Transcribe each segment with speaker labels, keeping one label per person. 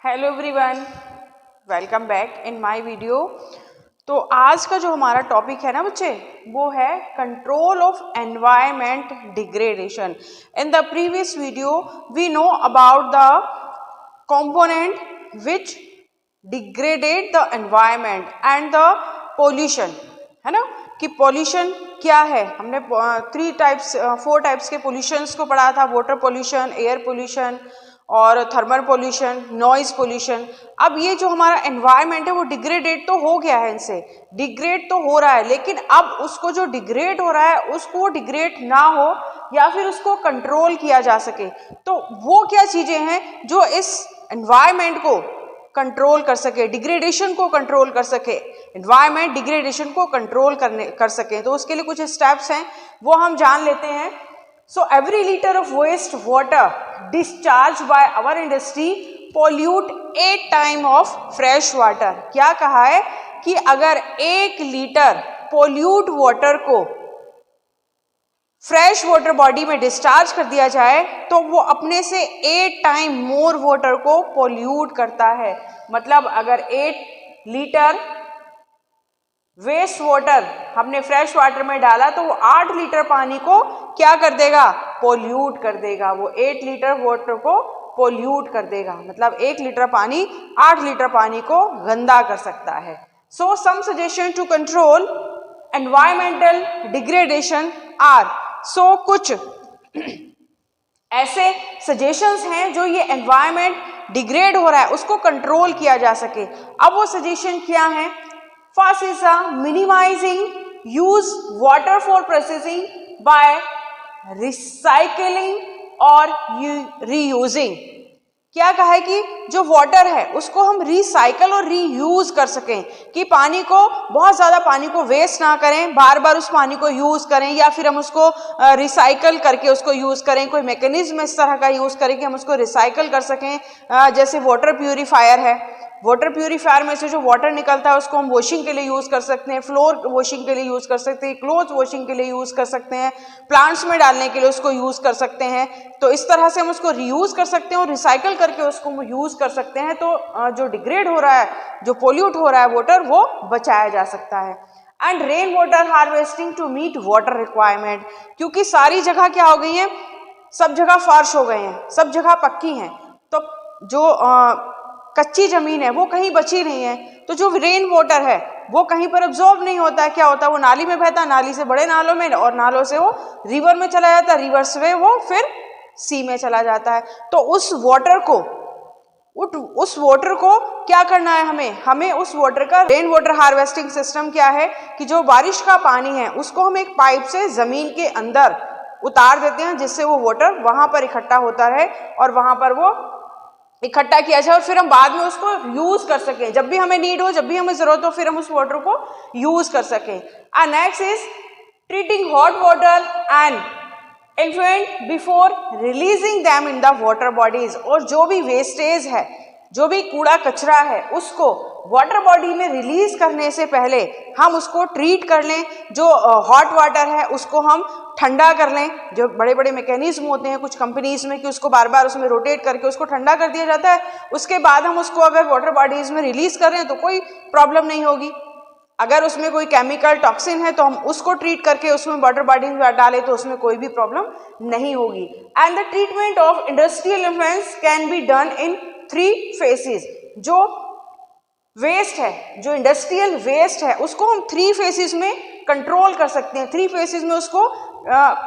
Speaker 1: Hello everyone, welcome back in my video. तो आज का जो हमारा टॉपिक है ना बच्चे, वो है control of environment degradation. In the previous video we know about the component which degradate the environment and the pollution, है ना, कि पोल्यूशन क्या है। हमने 4 टाइप्स के पोल्यूशंस को पढ़ा था, वाटर पोल्यूशन, एयर पोल्यूशन और थर्मल पोल्यूशन, नॉइज पोल्यूशन। अब ये जो हमारा एनवायरनमेंट है वो डिग्रेडेट तो हो गया है, इनसे डिग्रेड तो हो रहा है, लेकिन अब उसको जो डिग्रेड हो रहा है उसको डिग्रेड ना हो या फिर उसको कंट्रोल किया जा सके। तो वो क्या चीजें हैं जो इस एनवायरनमेंट को कंट्रोल कर सके, डिग्रेडेशन को कंट्रोल कर सके, एनवायरनमेंट डिग्रेडेशन को कंट्रोल कर सके। तो उसके लिए कुछ स्टेप्स हैं, वो हम जान लेते हैं। So every liter of waste water discharged by our industry pollute 8 time of fresh water। क्या कहा है कि अगर 1 लीटर पोल्यूट वाटर को फ्रेश वाटर बॉडी में डिस्चार्ज कर दिया जाए तो वो अपने से 8 टाइम मोर वाटर को पोल्यूट करता है। मतलब अगर 8 लीटर वेस्ट वाटर हमने फ्रेश वाटर में डाला तो वो 8 लीटर पानी को क्या कर देगा, पोल्यूट कर देगा। वो 8 लीटर वाटर को पोल्यूट कर देगा, मतलब 1 लीटर पानी 8 लीटर पानी को गंदा कर सकता है। So some suggestion to control environmental degradation are, so कुछ ऐसे सजेशंस हैं जो ये एनवायरमेंट डिग्रेड हो रहा है उसको कंट्रोल किया जा सके। अब वो सजेशन क्या है? First is minimizing use water for processing by recycling और reusing। क्या कहा है कि जो वाटर है उसको हम रिसाइकल और रीयूज कर सकें, कि पानी को बहुत ज़्यादा पानी को वेस्ट ना करें, बार बार उस पानी को यूज़ करें, या फिर हम उसको रिसाइकल करके उसको यूज़ करें। कोई मैकेनिज्म इस तरह का यूज़ करें कि हम उसको रिसाइकल कर सकें। जैसे वाटर प्यूरीफायर है, वाटर प्यूरीफायर में से जो वाटर निकलता है उसको हम वॉशिंग के लिए यूज़ कर सकते हैं, फ्लोर वॉशिंग के लिए यूज़ कर सकते हैं, क्लोथ वॉशिंग के लिए यूज़ कर सकते हैं, प्लांट्स में डालने के लिए उसको यूज़ कर सकते हैं। तो इस तरह से हम उसको रीयूज़ कर सकते हैं और रिसाइकल करके उसको यूज़ कर सकते हैं। तो जो डिग्रेड हो रहा है, जो पोल्यूट हो रहा है वाटर, वो बचाया जा सकता है। And rain water harvesting to meet water requirement, क्योंकि सारी जगह क्या हो गई है, सब जगह फर्श हो गए हैं, सब जगह पक्की हैं, तो जो कच्ची जमीन है वो कहीं बची नहीं है। तो जो रेन वाटर है वो कहीं पर अब्जॉर्ब नहीं होता है। क्या होता है, वो नाली में बहता है, नाली से बड़े नालों में, और नालों से वो रिवर में चला जाता है, रिवर से वो फिर सी में चला जाता है। तो उस वाटर को क्या करना है, हमें उस वाटर का रेन वाटर हार्वेस्टिंग सिस्टम क्या है कि जो बारिश का पानी है उसको हम एक पाइप से जमीन के अंदर उतार देते हैं, जिससे वो वाटर वहां पर इकट्ठा होता रहे और वहां पर वो इकट्ठा किया जाए और फिर हम बाद में उसको यूज कर सकें। जब भी हमें नीड हो, जब भी हमें जरूरत हो, फिर हम उस वाटर को यूज कर सकें। And next is treating hot water and influential before releasing them in the water bodies. और जो भी वेस्टेज है, जो भी कूड़ा कचरा है, उसको वाटर बॉडी में रिलीज करने से पहले हम उसको ट्रीट कर लें। जो हॉट वाटर है उसको हम ठंडा कर लें। जो बड़े बड़े मैकेनिज्म होते हैं कुछ कंपनीज में कि उसको बार बार उसमें रोटेट करके उसको ठंडा कर दिया जाता है। उसके बाद हम उसको अगर वाटर बॉडीज में रिलीज कर रहे हैं तो कोई प्रॉब्लम नहीं होगी। अगर उसमें कोई केमिकल टॉक्सिन है तो हम उसको ट्रीट करके उसमें वाटर बॉडी में डालें तो उसमें कोई भी प्रॉब्लम नहीं होगी। And the treatment of industrial influence can be done in 3 faces. जो वेस्ट है, जो इंडस्ट्रियल वेस्ट है, उसको हम 3 फेसेस में कंट्रोल कर सकते हैं, 3 फेसेस में उसको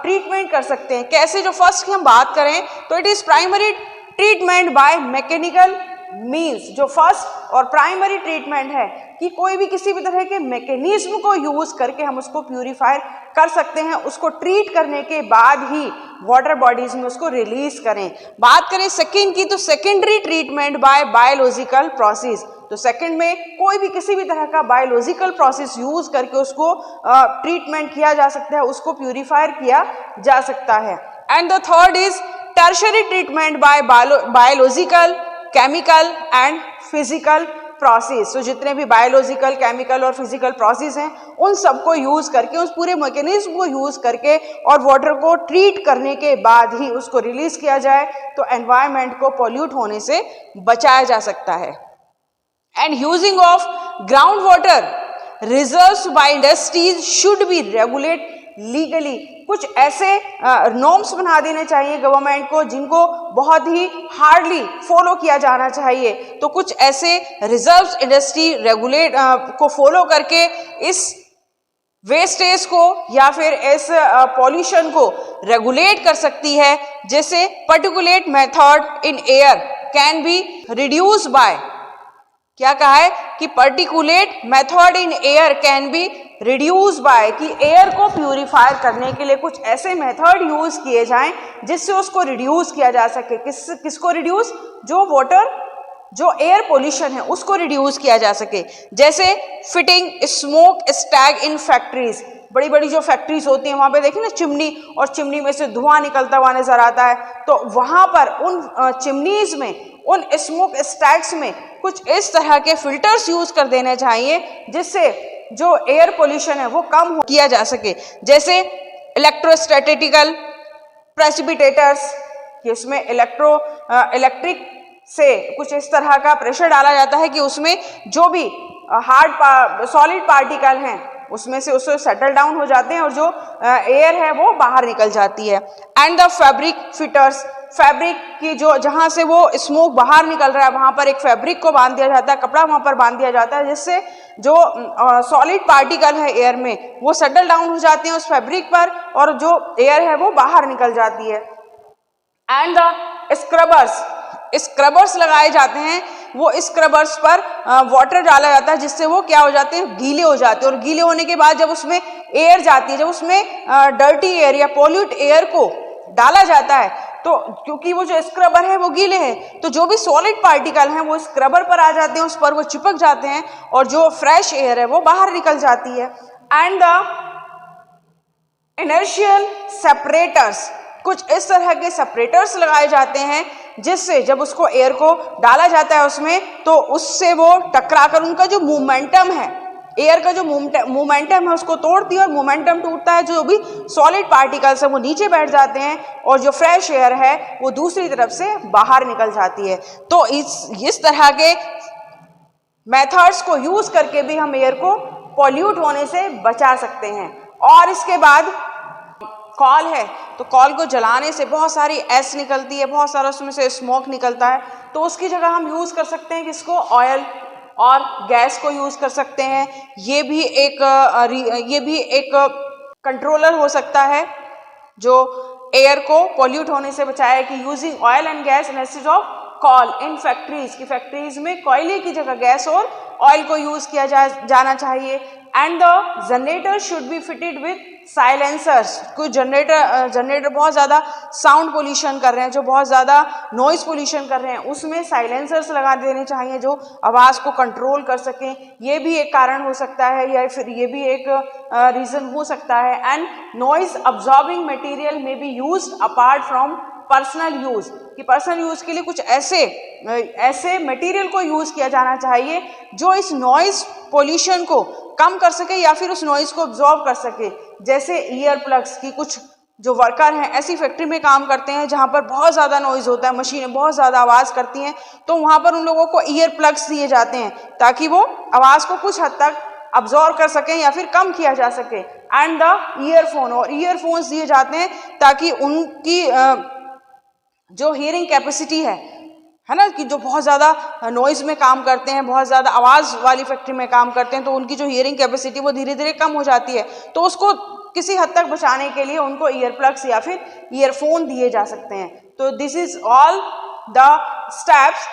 Speaker 1: ट्रीटमेंट कर सकते हैं। कैसे? जो फर्स्ट की हम बात करें तो it is primary treatment by mechanical means. जो फर्स्ट और प्राइमरी ट्रीटमेंट है कि कोई भी किसी भी तरह के मैकेनिज्म को यूज करके हम उसको प्यूरीफायर कर सकते हैं। उसको ट्रीट करने के बाद ही वाटर बॉडीज में उसको रिलीज करें। बात करें सेकेंड की, तो secondary treatment bye biological process. तो सेकंड में कोई भी किसी भी तरह का बायोलॉजिकल प्रोसेस यूज करके उसको ट्रीटमेंट किया जा सकता है, उसको प्यूरीफायर किया जा सकता है। And the third is tertiary treatment bye biological, chemical and physical process, तो जितने भी बायोलॉजिकल, केमिकल और फिजिकल प्रोसेस हैं उन सबको यूज़ करके, उस पूरे मैकेनिज्म को यूज़ करके और वाटर को ट्रीट करने के बाद ही उसको रिलीज किया जाए तो एनवायरनमेंट को पॉल्यूट होने से बचाया जा सकता है। And using of ground water reserves by industries should be regulate legally. कुछ ऐसे नॉर्म्स बना देने चाहिए गवर्नमेंट को जिनको बहुत ही हार्डली फॉलो किया जाना चाहिए। तो कुछ ऐसे रिजर्व्स इंडस्ट्री रेगुलेट को फॉलो करके इस वेस्टेज को या फिर इस पॉल्यूशन को रेगुलेट कर सकती है। जैसे particulate method in air can be reduce by, क्या कहा है कि particulate method in air can be reduce by, कि एयर को प्यूरिफाई करने के लिए कुछ ऐसे मेथड यूज किए जाएं जिससे उसको रिड्यूस किया जा सके। किसको रिड्यूस? जो वाटर, जो एयर पोल्यूशन है उसको रिड्यूस किया जा सके। जैसे fitting smoke Stag in factories, बड़ी बड़ी जो फैक्ट्रीज होती हैं वहाँ पे देखिए ना चिमनी, और चिमनी में से धुआं निकलता हुआ नजर आता है, तो वहाँ पर उन चिमनीज में, उन स्मोक स्टैग्स में कुछ इस तरह के फिल्टर्स यूज कर देने चाहिए जिससे जो एयर पोल्यूशन है वो कम किया जा सके। जैसे इलेक्ट्रोस्टैटिकल प्रेसिपिटेटर्स, कि उसमें इलेक्ट्रिक से कुछ इस तरह का प्रेशर डाला जाता है कि उसमें जो भी सॉलिड पार्टिकल हैं उसमें से उससे सेटल डाउन हो जाते हैं और जो एयर है वो बाहर निकल जाती है। And the fabric fitters, fabric की जो जहाँ से वो स्मोक बाहर निकल रहा है वहाँ पर एक फैब्रिक को बांध दिया जाता है, कपड़ा वहाँ पर बांध दिया जाता है जिससे जो सॉलिड पार्टिकल है एयर में वो सेटल डाउन हो जाते हैं उस फैब्रिक पर और जो एयर है वो बाहर निकल जाती है। एंड द स्क्रबर्स लगाए जाते हैं, वो स्क्रबर्स पर वाटर डाला जाता है जिससे वो क्या हो जाते हैं, गीले हो जाते हैं, और गीले होने के बाद जब उसमें एयर जाती है, जब उसमें डर्टी एयर या पॉल्यूट एयर को डाला जाता है तो क्योंकि वो जो स्क्रबर है वो गीले हैं तो जो भी सॉलिड पार्टिकल हैं वो स्क्रबर पर आ जाते हैं, उस पर वो चिपक जाते हैं और जो फ्रेश एयर है वो बाहर निकल जाती है। एंड द इनर्शियल सेपरेटर्स, कुछ इस तरह के सेपरेटर्स लगाए जाते हैं जिससे जब उसको एयर को डाला जाता है उसमें तो उससे वो टकराकर उनका जो मोमेंटम है, एयर का जो मोमेंटम है उसको तोड़ती है और मोमेंटम टूटता है, जो भी सॉलिड पार्टिकल्स है वो नीचे बैठ जाते हैं और जो फ्रेश एयर है वो दूसरी तरफ से बाहर निकल जाती है। तो इस तरह के मेथड्स को यूज करके भी हम एयर को पॉल्यूट होने से बचा सकते हैं। और इसके बाद कॉल है, तो कॉल को जलाने से बहुत सारी एस निकलती है, बहुत सारा उसमें से स्मोक निकलता है, तो उसकी जगह हम यूज कर सकते हैं किसको, ऑयल और गैस को यूज कर सकते हैं। ये भी एक कंट्रोलर हो सकता है जो एयर को पॉल्यूट होने से बचाए, कि using oil and gas instead of call in factories, की फैक्ट्रीज में कोयले की जगह गैस और ऑयल को यूज किया जाना चाहिए। And the generator should be fitted with silencers, कुछ जनरेटर बहुत ज़्यादा साउंड पोल्यूशन कर रहे हैं, जो बहुत ज़्यादा नॉइज पोल्यूशन कर रहे हैं, उसमें साइलेंसर्स लगा देने चाहिए जो आवाज़ को कंट्रोल कर सकें। ये भी एक कारण हो सकता है या फिर ये भी एक रीज़न हो सकता है। एंड नॉइज अब्जॉर्बिंग मटेरियल में be used apart from personal use, कि पर्सनल यूज के लिए कुछ ऐसे मटेरियल को यूज किया जाना चाहिए जो इस नॉइज पोल्यूशन को कम कर सके या फिर उस नॉइज को अब्जॉर्ब कर सके। जैसे ईयर प्लग्स, की कुछ जो वर्कर हैं ऐसी फैक्ट्री में काम करते हैं जहाँ पर बहुत ज़्यादा नॉइज होता है, मशीनें बहुत ज़्यादा आवाज़ करती हैं, तो वहाँ पर उन लोगों को ईयर प्लग्स दिए जाते हैं ताकि वो आवाज़ को कुछ हद तक अब्जॉर्ब कर सकें या फिर कम किया जा सके। एंड द ईयरफोन, और ईयरफोन्स दिए जाते हैं ताकि उनकी जो हियरिंग कैपेसिटी है ना, कि जो बहुत ज़्यादा नॉइज़ में काम करते हैं, बहुत ज़्यादा आवाज़ वाली फैक्ट्री में काम करते हैं, तो उनकी जो हियरिंग कैपेसिटी वो धीरे धीरे कम हो जाती है, तो उसको किसी हद तक बचाने के लिए उनको ईयर प्लग्स या फिर ईयरफोन दिए जा सकते हैं। तो this is all the steps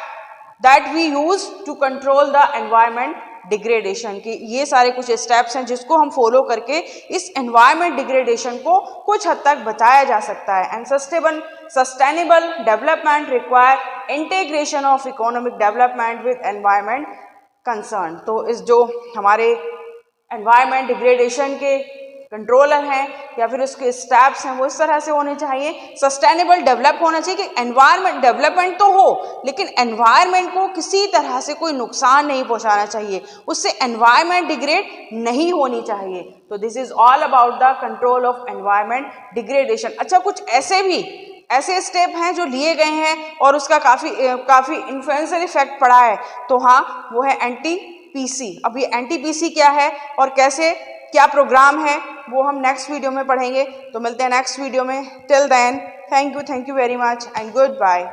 Speaker 1: that we use to control the environment degradation, की ये सारे कुछ स्टेप्स हैं जिसको हम फॉलो करके इस एनवायरमेंट डिग्रेडेशन को कुछ हद तक बचाया जा सकता है। And sustainable development require integration of economic development with environment concern. तो इस जो हमारे एनवायरमेंट डिग्रेडेशन के कंट्रोलर हैं या फिर उसके स्टेप्स हैं वो इस तरह से होने चाहिए। सस्टेनेबल डेवलप होना चाहिए कि एनवायरनमेंट डेवलपमेंट तो हो लेकिन एनवायरनमेंट को किसी तरह से कोई नुकसान नहीं पहुंचाना चाहिए, उससे एनवायरनमेंट डिग्रेड नहीं होनी चाहिए। तो this is all about the control of environment degradation. अच्छा, कुछ ऐसे स्टेप हैं जो लिए गए हैं और उसका काफ़ी इन्फ्लुएंशियल इफेक्ट पड़ा है। तो हाँ, वो है NTPC। अब ये NTPC क्या है और कैसे क्या प्रोग्राम है वो हम नेक्स्ट वीडियो में पढ़ेंगे। तो मिलते हैं नेक्स्ट वीडियो में। Till then, thank you very much and good bye.